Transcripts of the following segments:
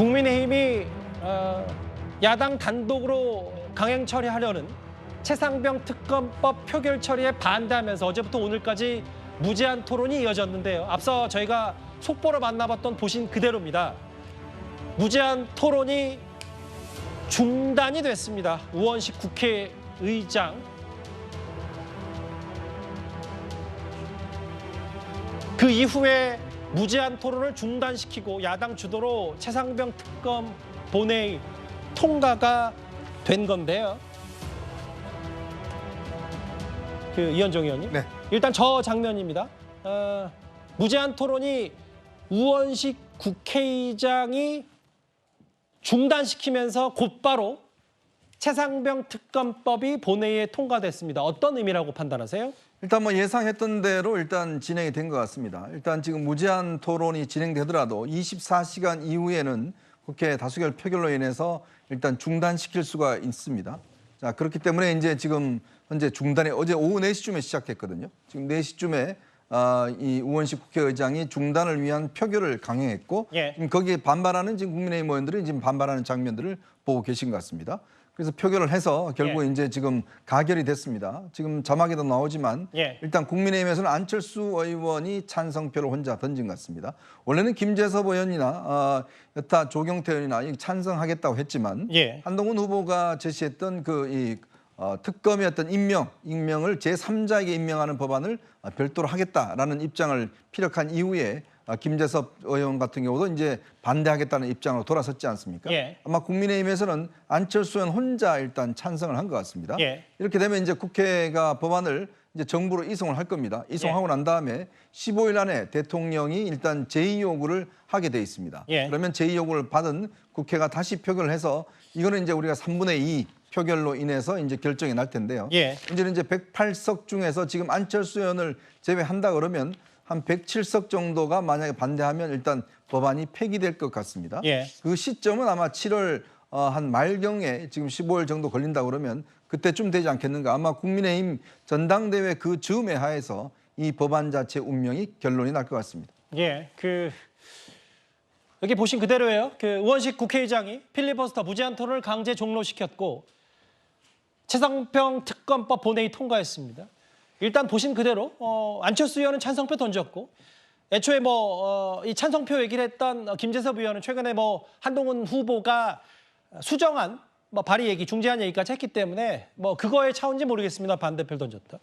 국민의힘이 야당 단독으로 강행 처리하려는 최상병 특검법 표결 처리에 반대하면서 어제부터 오늘까지 무제한 토론이 이어졌는데요. 앞서 저희가 속보로 만나봤던 보신 그대로입니다. 무제한 토론이 중단이 됐습니다. 우원식 국회의장. 그 이후에 무제한 토론을 중단시키고 야당 주도로 최상병 특검 본회의 통과가 된 건데요. 이현정 의원님. 네. 일단 저 장면입니다. 무제한 토론이 우원식 국회의장이 중단시키면서 곧바로 최상병 특검법이 본회의에 통과됐습니다. 어떤 의미라고 판단하세요? 일단 뭐 예상했던 대로 일단 진행이 된 것 같습니다. 일단 지금 무제한 토론이 진행되더라도 24시간 이후에는 국회 다수결 표결로 인해서 일단 중단시킬 수가 있습니다. 자, 그렇기 때문에 이제 지금 현재 중단이 어제 오후 4시쯤에 시작했거든요. 지금 4시쯤에 이 우원식 국회의장이 중단을 위한 표결을 강행했고 예. 지금 거기에 반발하는 지금 국민의힘 의원들이 지금 반발하는 장면들을 보고 계신 것 같습니다. 그래서 표결을 해서 결국 이제 지금 가결이 됐습니다. 지금 자막에도 나오지만 일단 국민의힘에서는 안철수 의원이 찬성표를 혼자 던진 것 같습니다. 원래는 김재섭 의원이나 여타 조경태 의원이나 찬성하겠다고 했지만 한동훈 후보가 제시했던 특검의 어떤 임명을 제3자에게 임명하는 법안을 별도로 하겠다라는 입장을 피력한 이후에 김재섭 의원 같은 경우도 이제 반대하겠다는 입장으로 돌아섰지 않습니까? 아마 국민의힘에서는 안철수 의원 혼자 일단 찬성을 한 것 같습니다. 이렇게 되면 이제 국회가 법안을 이제 정부로 이송을 할 겁니다. 이송하고 난 다음에 15일 안에 대통령이 일단 제2요구를 하게 돼 있습니다. 그러면 제2요구를 받은 국회가 다시 표결을 해서 이거는 이제 우리가 3분의 2 표결로 인해서 이제 결정이 날 텐데요. 문제는 이제 108석 중에서 지금 안철수 의원을 제외한다 그러면 한 107석 정도가 만약에 반대하면 일단 법안이 폐기될 것 같습니다. 그 시점은 아마 7월 한 말경에 지금 15일 정도 걸린다 그러면 그때쯤 되지 않겠는가. 아마 국민의힘 전당대회 그 즈음에 하에서 이 법안 자체 운명이 결론이 날 것 같습니다. 여기 보신 그대로예요. 우원식 국회의장이 필리버스터 무제한 토론을 강제 종료시켰고 최상병 특검법 본회의 통과했습니다. 일단 보신 그대로 안철수 의원은 찬성표 던졌고 애초에 이 찬성표 얘기를 했던 김재섭 의원은 최근에 한동훈 후보가 수정안 발의 얘기, 중재안 얘기까지 했기 때문에 그거의 차원인지 모르겠습니다. 반대표를 던졌다.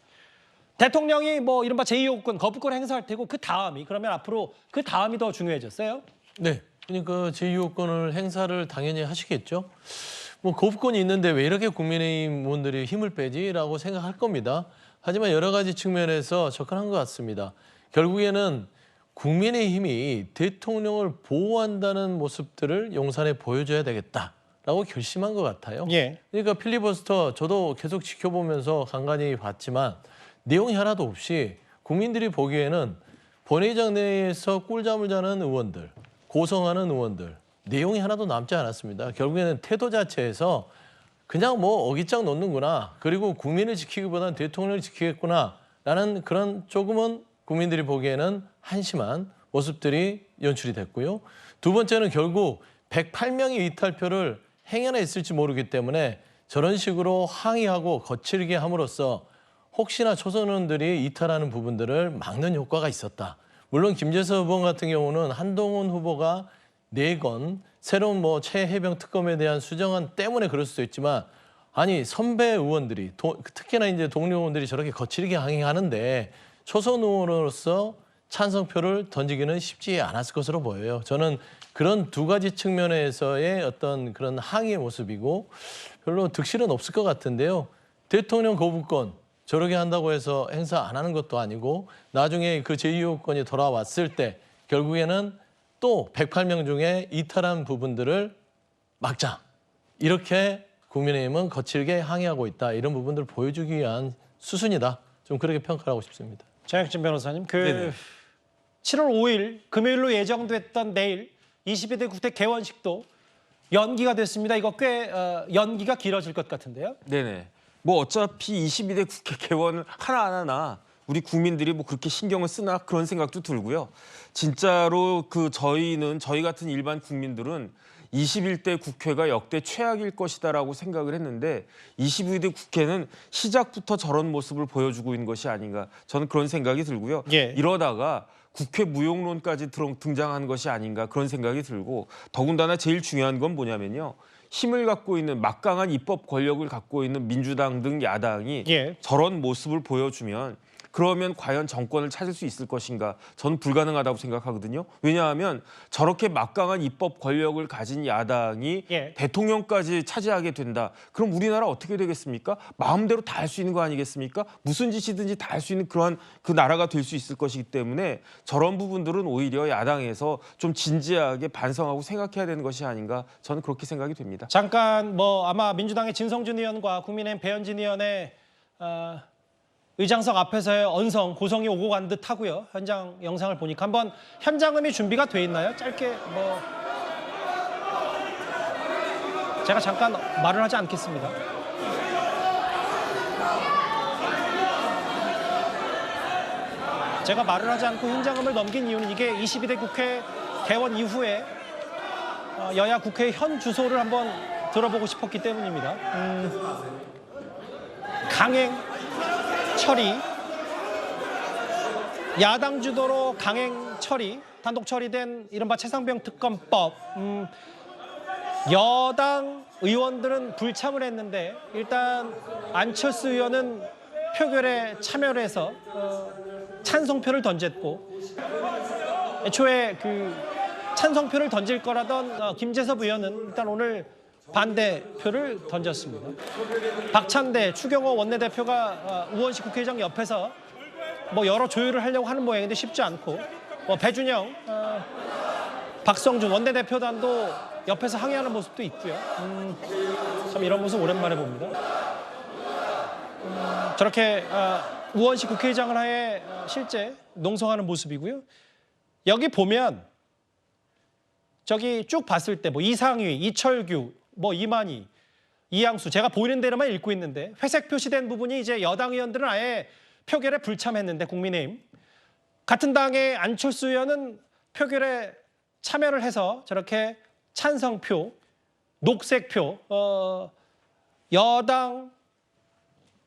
대통령이 이른바 제2요구권, 거부권 행사할 테고 그러면 앞으로 그 다음이 더 중요해졌어요? 네. 그러니까 제2요건을 행사를 당연히 하시겠죠. 거부권이 있는데 왜 이렇게 국민의힘 의원들이 힘을 빼지라고 생각할 겁니다. 하지만 여러 가지 측면에서 접근한 것 같습니다. 결국에는 국민의힘이 대통령을 보호한다는 모습들을 용산에 보여줘야 되겠다라고 결심한 것 같아요. 그러니까 필리버스터 저도 계속 지켜보면서 간간히 봤지만 내용이 하나도 없이 국민들이 보기에는 본회의장 내에서 꿀잠을 자는 의원들, 고성하는 의원들, 내용이 하나도 남지 않았습니다. 결국에는 태도 자체에서 그냥 어깃장 놓는구나. 그리고 국민을 지키기보다는 대통령을 지키겠구나라는 그런 조금은 국민들이 보기에는 한심한 모습들이 연출이 됐고요. 두 번째는 결국 108명의 이탈표를 행여했을지 모르기 때문에 저런 식으로 항의하고 거칠게 함으로써 혹시나 초선 의원들이 이탈하는 부분들을 막는 효과가 있었다. 물론 김재섭 의원 같은 경우는 한동훈 후보가 내건 새로운 최해병 특검에 대한 수정안 때문에 그럴 수도 있지만 아니 선배 의원들이 특히나 이제 동료 의원들이 저렇게 거칠게 항의하는데 초선 의원으로서 찬성표를 던지기는 쉽지 않았을 것으로 보여요. 저는 그런 두 가지 측면에서의 어떤 그런 항의의 모습이고 별로 득실은 없을 것 같은데요. 대통령 거부권 저렇게 한다고 해서 행사 안 하는 것도 아니고 나중에 그 제2요건이 돌아왔을 때 결국에는 또 108명 중에 이탈한 부분들을 막자. 이렇게 국민의힘은 거칠게 항의하고 있다. 이런 부분들을 보여주기 위한 수순이다. 좀 그렇게 평가하고 싶습니다. 장혁진 변호사님, 7월 5일 금요일로 예정됐던 내일 22대 국회 개원식도 연기가 됐습니다. 이거 꽤 연기가 길어질 것 같은데요. 네네. 어차피 22대 국회 개원을 하나 우리 국민들이 그렇게 신경을 쓰나 그런 생각도 들고요. 진짜로 저희 같은 일반 국민들은 21대 국회가 역대 최악일 것이다라고 생각을 했는데 22대 국회는 시작부터 저런 모습을 보여주고 있는 것이 아닌가 저는 그런 생각이 들고요. 예. 이러다가 국회 무용론까지 등장한 것이 아닌가 그런 생각이 들고 더군다나 제일 중요한 건 뭐냐면요. 힘을 갖고 있는 막강한 입법 권력을 갖고 있는 민주당 등 야당이 예. 저런 모습을 보여주면 그러면 과연 정권을 찾을 수 있을 것인가? 저는 불가능하다고 생각하거든요. 왜냐하면 저렇게 막강한 입법 권력을 가진 야당이 예. 대통령까지 차지하게 된다. 그럼 우리나라 어떻게 되겠습니까? 마음대로 다 할 수 있는 거 아니겠습니까? 무슨 짓이든지 다 할 수 있는 그러한 그 나라가 될 수 있을 것이기 때문에 저런 부분들은 오히려 야당에서 좀 진지하게 반성하고 생각해야 되는 것이 아닌가 저는 그렇게 생각이 됩니다. 잠깐 아마 민주당의 진성준 의원과 국민의힘 배현진 의원의 의장석 앞에서의 언성, 고성이 오고 간 듯 하고요. 현장 영상을 보니까 한번 현장음이 준비가 돼 있나요? 짧게 제가 잠깐 말을 하지 않겠습니다. 제가 말을 하지 않고 현장음을 넘긴 이유는 이게 22대 국회 개원 이후에 여야 국회의 현 주소를 한번 들어보고 싶었기 때문입니다. 강행 처리, 야당 주도로 강행 처리, 단독 처리된 이른바 최상병 특검법. 여당 의원들은 불참을 했는데 일단 안철수 의원은 표결에 참여를 해서 찬성표를 던졌고 애초에 그 찬성표를 던질 거라던 김재섭 의원은 일단 오늘 반대표를 던졌습니다. 박찬대, 추경호 원내대표가 우원식 국회의장 옆에서 여러 조율을 하려고 하는 모양인데 쉽지 않고 배준영, 박성준 원내대표단도 옆에서 항의하는 모습도 있고요. 참 이런 모습 오랜만에 봅니다. 저렇게 우원식 국회의장을 하에 실제 농성하는 모습이고요. 여기 보면 저기 쭉 봤을 때 이상휘, 이철규, 이만희, 이양수 제가 보이는 대로만 읽고 있는데 회색 표시된 부분이 이제 여당 의원들은 아예 표결에 불참했는데 국민의힘 같은 당의 안철수 의원은 표결에 참여를 해서 저렇게 찬성표, 녹색표 여당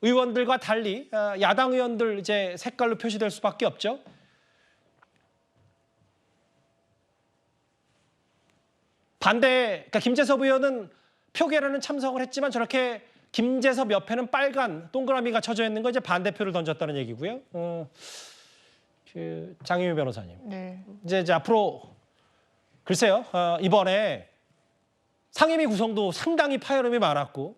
의원들과 달리 야당 의원들 이제 색깔로 표시될 수밖에 없죠. 그러니까 김재섭 의원은 표결에는 참석을 했지만 저렇게 김재섭 옆에는 빨간 동그라미가 쳐져 있는 거 이제 반대표를 던졌다는 얘기고요. 장희유 변호사님. 네. 이제 앞으로 글쎄요. 이번에 상임위 구성도 상당히 파열음이 많았고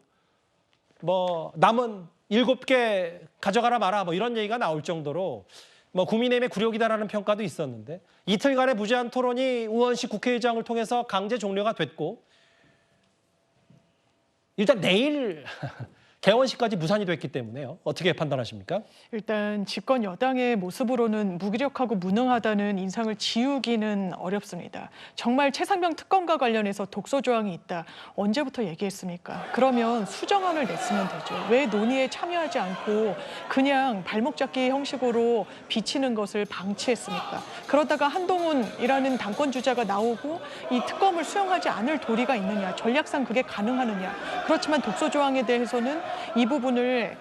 남은 7개 가져가라 마라 이런 얘기가 나올 정도로 국민의힘의 굴욕이다라는 평가도 있었는데 이틀간의 무제한 토론이 우원식 국회의장을 통해서 강제 종료가 됐고 일단 내일 개원식까지 무산이 됐기 때문에요. 어떻게 판단하십니까? 일단 집권 여당의 모습으로는 무기력하고 무능하다는 인상을 지우기는 어렵습니다. 정말 최상병 특검과 관련해서 독소 조항이 있다. 언제부터 얘기했습니까? 그러면 수정안을 냈으면 되죠. 왜 논의에 참여하지 않고 그냥 발목 잡기 형식으로 비치는 것을 방치했습니까? 그러다가 한동훈이라는 당권 주자가 나오고 이 특검을 수용하지 않을 도리가 있느냐, 전략상 그게 가능하느냐. 그렇지만 독소 조항에 대해서는 이 부분을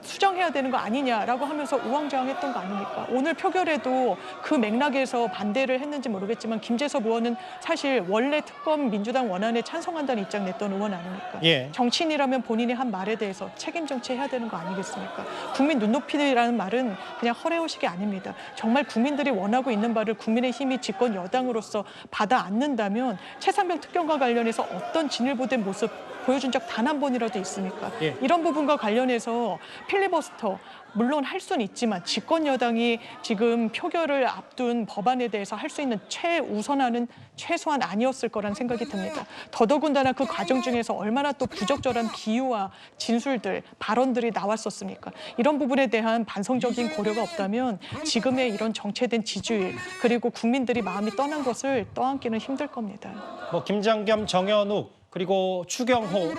수정해야 되는 거 아니냐라고 하면서 우왕좌왕했던 거 아닙니까? 오늘 표결에도 그 맥락에서 반대를 했는지 모르겠지만 김재섭 의원은 사실 원래 특검 민주당 원안에 찬성한다는 입장 냈던 의원 아닙니까? 예. 정치인이라면 본인이 한 말에 대해서 책임 정치해야 되는 거 아니겠습니까? 국민 눈높이라는 말은 그냥 허례호식이 아닙니다. 정말 국민들이 원하고 있는 바를 국민의힘이 집권 여당으로서 받아 안는다면 최상병 특검과 관련해서 어떤 진일보된 모습 보여준 적 단 한 번이라도 있습니까? 예. 이런 부분과 관련해서 필리버스터 물론 할 수는 있지만 집권 여당이 지금 표결을 앞둔 법안에 대해서 할 수 있는 최우선안은 최소한 아니었을 거란 생각이 듭니다. 더더군다나 그 과정 중에서 얼마나 또 부적절한 비유와 진술들, 발언들이 나왔었습니까? 이런 부분에 대한 반성적인 고려가 없다면 지금의 이런 정체된 지지율 그리고 국민들이 마음이 떠난 것을 떠안기는 힘들 겁니다. 김장겸, 정현욱 그리고 추경호,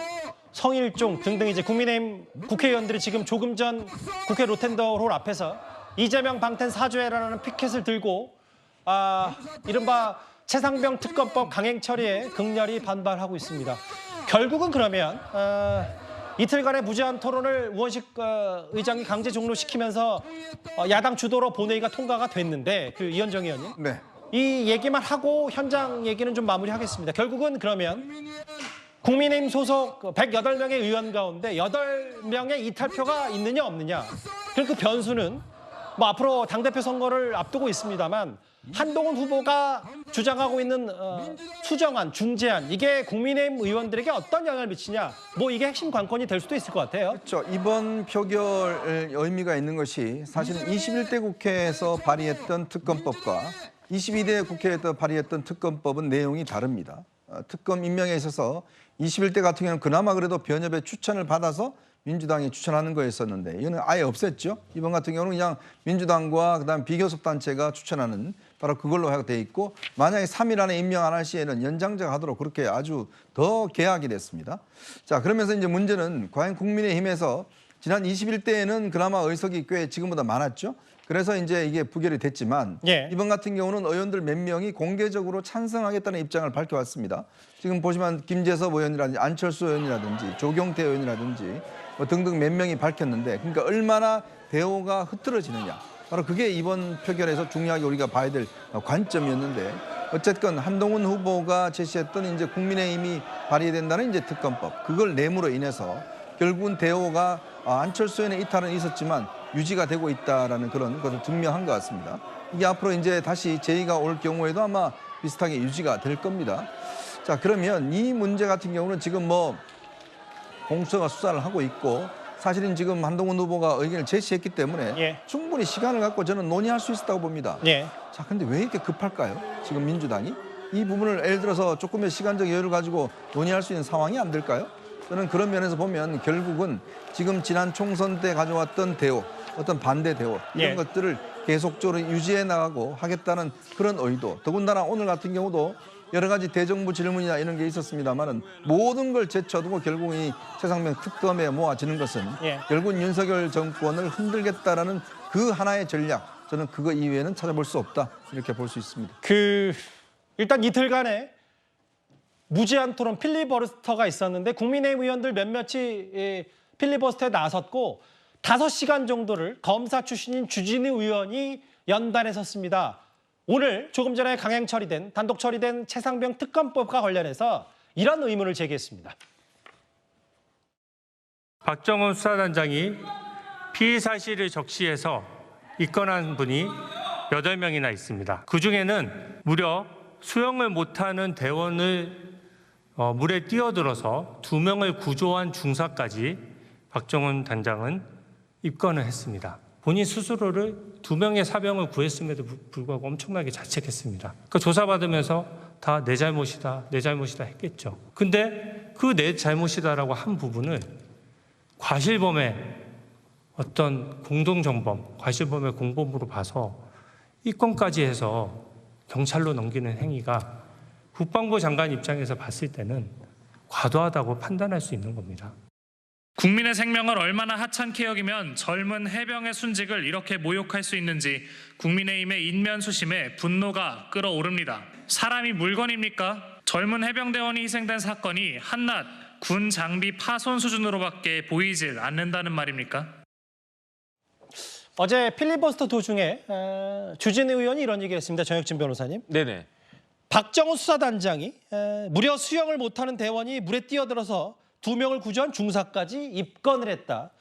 성일종 등등 이제 국민의힘 국회의원들이 지금 조금 전 국회 로텐더홀 앞에서 이재명 방탄 사죄라는 피켓을 들고 이른바 최상병 특검법 강행 처리에 극렬히 반발하고 있습니다. 결국은 그러면 이틀간의 무제한 토론을 우원식 의장이 강제 종료시키면서 야당 주도로 본회의가 통과가 됐는데 그 이현정 의원님. 네. 이 얘기만 하고 현장 얘기는 좀 마무리하겠습니다. 결국은 그러면 국민의힘 소속 108명의 의원 가운데 8명의 이탈표가 있느냐 없느냐. 그리고 그 변수는 뭐 앞으로 당대표 선거를 앞두고 있습니다만 한동훈 후보가 주장하고 있는 수정안, 중재안 이게 국민의힘 의원들에게 어떤 영향을 미치냐. 뭐 이게 핵심 관건이 될 수도 있을 것 같아요. 그렇죠. 이번 표결 의미가 있는 것이 사실은 21대 국회에서 발의했던 특검법과 22대 국회에서 발의했던 특검법은 내용이 다릅니다. 특검 임명에 있어서 21대 같은 경우는 그나마 그래도 변협의 추천을 받아서 민주당이 추천하는 거였었는데 이거는 아예 없앴죠. 이번 같은 경우는 그냥 민주당과 그다음 비교섭단체가 추천하는 바로 그걸로 돼 있고 만약에 3일 안에 임명 안 할 시에는 연장제가 하도록 그렇게 아주 더 개약이 됐습니다. 자, 그러면서 이제 문제는 과연 국민의힘에서 지난 21대에는 그나마 의석이 꽤 지금보다 많았죠. 그래서 이제 이게 부결이 됐지만 이번 같은 경우는 의원들 몇 명이 공개적으로 찬성하겠다는 입장을 밝혀왔습니다. 지금 보시면 김재섭 의원이라든지 안철수 의원이라든지 조경태 의원이라든지 뭐 등등 몇 명이 밝혔는데 그러니까 얼마나 대오가 흐트러지느냐. 바로 그게 이번 표결에서 중요하게 우리가 봐야 될 관점이었는데 어쨌든 한동훈 후보가 제시했던 이제 국민의힘이 발의된다는 이제 특검법 그걸 내므로 인해서 결국은 대오가 안철수 의원의 이탈은 있었지만 유지가 되고 있다라는 그런 것을 증명한 것 같습니다. 이게 앞으로 이제 다시 제의가 올 경우에도 아마 비슷하게 유지가 될 겁니다. 자, 그러면 이 문제 같은 경우는 지금 뭐 공수처가 수사를 하고 있고 사실은 지금 한동훈 후보가 의견을 제시했기 때문에 충분히 시간을 갖고 저는 논의할 수 있었다고 봅니다. 자, 근데 왜 이렇게 급할까요? 지금 민주당이 이 부분을 예를 들어서 조금의 시간적 여유를 가지고 논의할 수 있는 상황이 안 될까요? 저는 그런 면에서 보면 결국은 지금 지난 총선 때 가져왔던 대오, 어떤 반대 대오 이런 것들을 계속적으로 유지해 나가고 하겠다는 그런 의도. 더군다나 오늘 같은 경우도 여러 가지 대정부 질문이나 이런 게 있었습니다만은 모든 걸 제쳐두고 결국 이 최상병 특검에 모아지는 것은 결국은 윤석열 정권을 흔들겠다라는 그 하나의 전략. 저는 그거 이외에는 찾아볼 수 없다 이렇게 볼 수 있습니다. 일단 이틀간에 무제한 토론 필리버스터가 있었는데 국민의힘 의원들 몇몇이 필리버스터에 나섰고 5시간 정도를 검사 출신인 주진우 의원이 연단에 섰습니다. 오늘 조금 전에 강행 처리된 단독 처리된 최상병 특검법과 관련해서 이런 의문을 제기했습니다. 박정훈 수사단장이 피의 사실을 적시해서 입건한 분이 8명이나 있습니다. 그중에는 무려 수영을 못하는 대원을 물에 뛰어들어서 2명을 구조한 중사까지 박정훈 단장은 입건을 했습니다. 본인 스스로를 2명의 사병을 구했음에도 불구하고 엄청나게 자책했습니다. 그러니까 조사받으면서 다 내 잘못이다, 내 잘못이다 했겠죠. 근데 그 내 잘못이다라고 한 부분을 과실범의 어떤 공동정범, 과실범의 공범으로 봐서 입건까지 해서 경찰로 넘기는 행위가 국방부 장관 입장에서 봤을 때는 과도하다고 판단할 수 있는 겁니다. 국민의 생명을 얼마나 하찮게 여기면 젊은 해병의 순직을 이렇게 모욕할 수 있는지 국민의힘의 인면수심에 분노가 끓어오릅니다. 사람이 물건입니까? 젊은 해병대원이 희생된 사건이 한낱 군 장비 파손 수준으로밖에 보이질 않는다는 말입니까? 어제 필리버스터 도중에 주진우 의원이 이런 얘기를 했습니다. 정혁진 변호사님. 네네. 박정훈 수사단장이 무려 수영을 못하는 대원이 물에 뛰어들어서 2명을 구조한 중사까지 입건을 했다.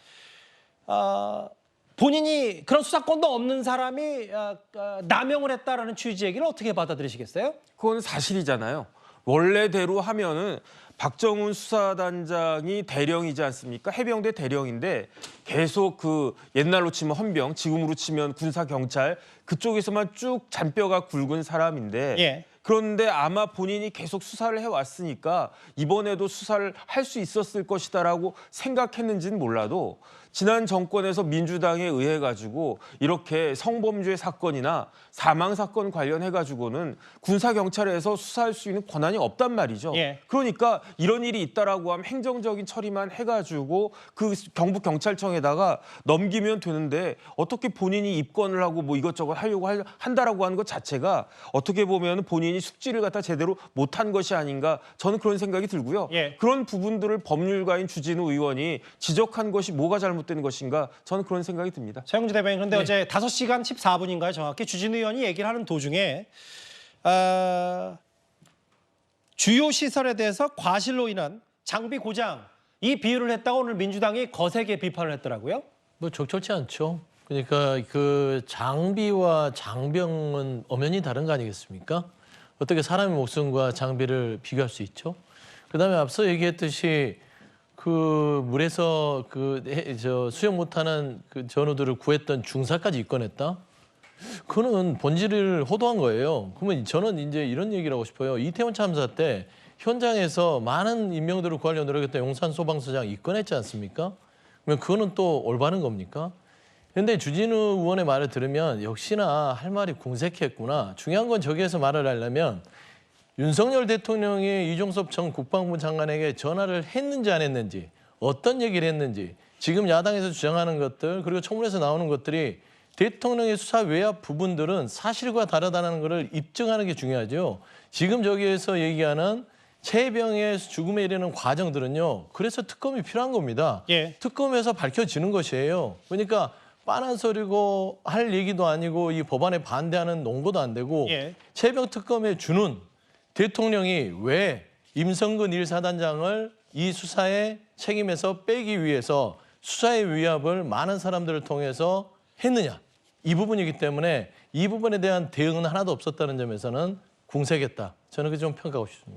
본인이 그런 수사권도 없는 사람이 남용을 했다라는 취지 얘기를 어떻게 받아들이시겠어요? 그건 사실이잖아요. 원래대로 하면은 박정훈 수사단장이 대령이지 않습니까? 해병대 대령인데 계속 그 옛날로 치면 헌병, 지금으로 치면 군사 경찰 그쪽에서만 쭉 잔뼈가 굵은 사람인데 그런데 아마 본인이 계속 수사를 해왔으니까 이번에도 수사를 할 수 있었을 것이다라고 생각했는지는 몰라도 지난 정권에서 민주당에 의해 가지고 이렇게 성범죄 사건이나 사망 사건 관련해 가지고는 군사 경찰에서 수사할 수 있는 권한이 없단 말이죠. 예. 그러니까 이런 일이 있다라고 하면 행정적인 처리만 해가지고 그 경북 경찰청에다가 넘기면 되는데 어떻게 본인이 입건을 하고 뭐 이것저것 하려고 한다라고 하는 것 자체가 어떻게 보면 본인이 숙지를 갖다 제대로 못한 것이 아닌가 저는 그런 생각이 들고요. 예. 그런 부분들을 법률가인 주진우 의원이 지적한 것이 뭐가 잘못된 것인가 저는 그런 생각이 듭니다. 최영주 대변인, 그런데 어제 5시간 14분인가요? 정확히 주진우 의원이 얘기를 하는 도중에 주요 시설에 대해서 과실로 인한 장비 고장 이 비유를 했다고 오늘 민주당이 거세게 비판을 했더라고요. 뭐 적절치 않죠. 그러니까 그 장비와 장병은 엄연히 다른 거 아니겠습니까? 어떻게 사람의 목숨과 장비를 비교할 수 있죠? 그다음에 앞서 얘기했듯이 그 물에서 수영 못하는 그 전우들을 구했던 중사까지 입건했다. 그거는 본질을 호도한 거예요. 그러면 저는 이제 이런 얘기를 하고 싶어요. 이태원 참사 때 현장에서 많은 인명들을 구하려고 노력했던 용산 소방서장 입건했지 않습니까? 그러면 그거는 또 올바른 겁니까? 그런데 주진우 의원의 말을 들으면 역시나 할 말이 궁색했구나. 중요한 건 저기에서 말을 하려면 윤석열 대통령이 이종섭 전 국방부 장관에게 전화를 했는지 안 했는지, 어떤 얘기를 했는지, 지금 야당에서 주장하는 것들 그리고 청문회에서 나오는 것들이 대통령의 수사 외압 부분들은 사실과 다르다는 것을 입증하는 게 중요하죠. 지금 저기에서 얘기하는 최병의 죽음에 이르는 과정들은요. 그래서 특검이 필요한 겁니다. 예. 특검에서 밝혀지는 것이에요. 그러니까 빤한 소리고 할 얘기도 아니고 이 법안에 반대하는 논거도 안 되고 예. 최병 특검에 주는 대통령이 왜 임성근 1사단장을 이 수사의 책임에서 빼기 위해서 수사의 위압을 많은 사람들을 통해서 했느냐. 이 부분이기 때문에 이 부분에 대한 대응은 하나도 없었다는 점에서는 궁색했다. 저는 그렇게 좀 평가하고 싶습니다.